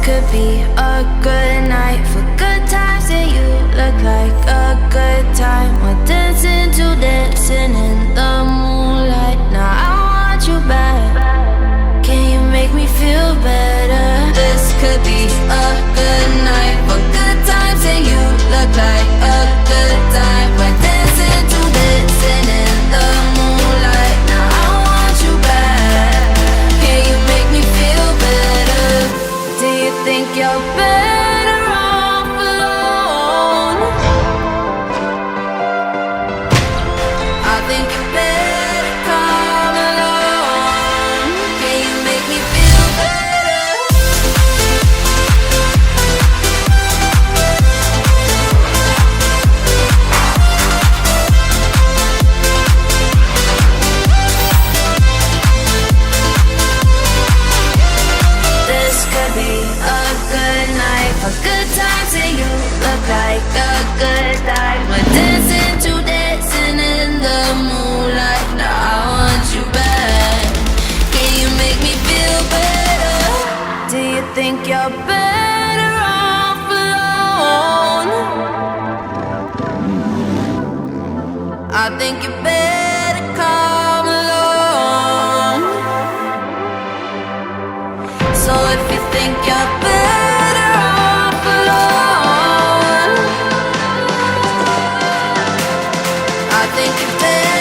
could be a good night for good times, and you look like a good time. We're dancing to dancing in the moonlight. Now I want you back. Can you make me feel better? This could be a good night for good times, and you look like a good time. We're dancing to dancing in the moonlight. Now I want you back. Can you make me feel better? Do you think you're better off alone? I think you better come along. Can you make me feel better? This could be a good night for good times, and you look like a good time. We're dancing to dancing in the moonlight. Now I want you back. Can you make me feel better? Do you think you're better off alone? I think you better come along. So if you think you're better off alone, I think you're better.